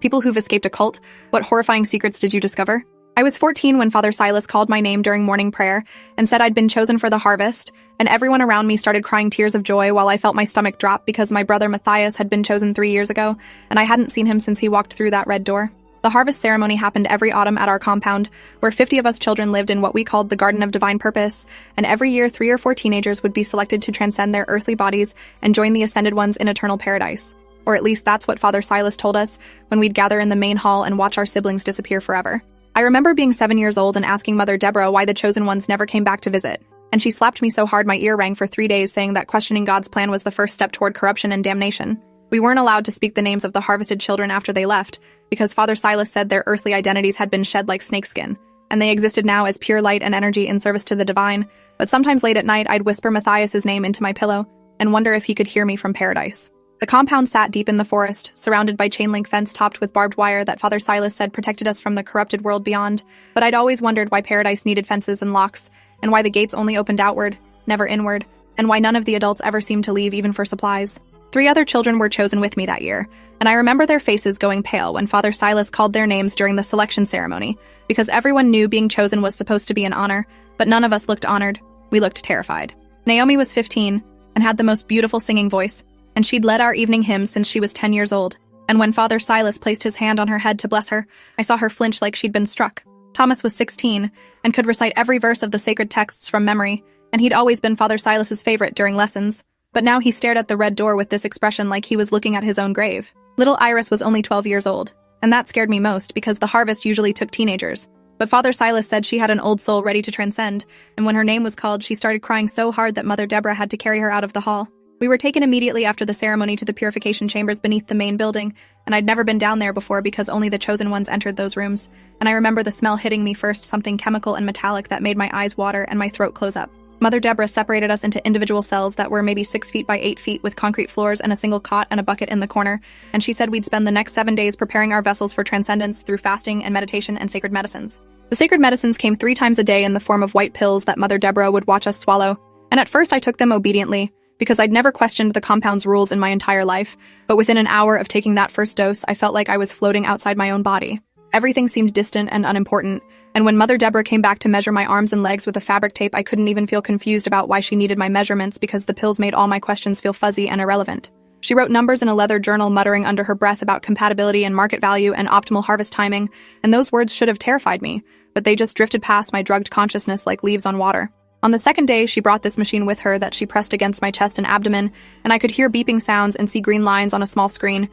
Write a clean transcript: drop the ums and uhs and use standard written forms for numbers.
People who've escaped a cult, what horrifying secrets did you discover? I was 14 when Father Silas called my name during morning prayer and said I'd been chosen for the harvest, and everyone around me started crying tears of joy while I felt my stomach drop because my brother Matthias had been chosen 3 years ago, and I hadn't seen him since he walked through that red door. The harvest ceremony happened every autumn at our compound, where 50 of us children lived in what we called the Garden of Divine Purpose, and every year 3 or 4 teenagers would be selected to transcend their earthly bodies and join the ascended ones in eternal paradise. Or at least that's what Father Silas told us when we'd gather in the main hall and watch our siblings disappear forever. I remember being 7 years old and asking Mother Deborah why the chosen ones never came back to visit, and she slapped me so hard my ear rang for 3 days, saying that questioning God's plan was the first step toward corruption and damnation. We weren't allowed to speak the names of the harvested children after they left, because Father Silas said their earthly identities had been shed like snakeskin, and they existed now as pure light and energy in service to the divine. But sometimes late at night I'd whisper Matthias's name into my pillow and wonder if he could hear me from paradise. The compound sat deep in the forest, surrounded by chain-link fence topped with barbed wire that Father Silas said protected us from the corrupted world beyond. But I'd always wondered why paradise needed fences and locks, and why the gates only opened outward, never inward, and why none of the adults ever seemed to leave even for supplies. 3 other children were chosen with me that year, and I remember their faces going pale when Father Silas called their names during the selection ceremony, because everyone knew being chosen was supposed to be an honor, but none of us looked honored. We looked terrified. Naomi was 15 and had the most beautiful singing voice, and she'd led our evening hymns since she was 10 years old. And when Father Silas placed his hand on her head to bless her, I saw her flinch like she'd been struck. Thomas was 16 and could recite every verse of the sacred texts from memory, and he'd always been Father Silas's favorite during lessons. But now he stared at the red door with this expression like he was looking at his own grave. Little Iris was only 12 years old, and that scared me most because the harvest usually took teenagers. But Father Silas said she had an old soul ready to transcend, and when her name was called, she started crying so hard that Mother Deborah had to carry her out of the hall. We were taken immediately after the ceremony to the purification chambers beneath the main building, and I'd never been down there before because only the chosen ones entered those rooms, and I remember the smell hitting me first, something chemical and metallic that made my eyes water and my throat close up. Mother Deborah separated us into individual cells that were maybe 6 feet by 8 feet with concrete floors and a single cot and a bucket in the corner, and she said we'd spend the next 7 days preparing our vessels for transcendence through fasting and meditation and sacred medicines. The sacred medicines came 3 times a day in the form of white pills that Mother Deborah would watch us swallow, and at first I took them obediently, because I'd never questioned the compound's rules in my entire life, but within an hour of taking that first dose, I felt like I was floating outside my own body. Everything seemed distant and unimportant, and when Mother Deborah came back to measure my arms and legs with a fabric tape, I couldn't even feel confused about why she needed my measurements because the pills made all my questions feel fuzzy and irrelevant. She wrote numbers in a leather journal, muttering under her breath about compatibility and market value and optimal harvest timing, and those words should have terrified me, but they just drifted past my drugged consciousness like leaves on water. On the second day, she brought this machine with her that she pressed against my chest and abdomen, and I could hear beeping sounds and see green lines on a small screen,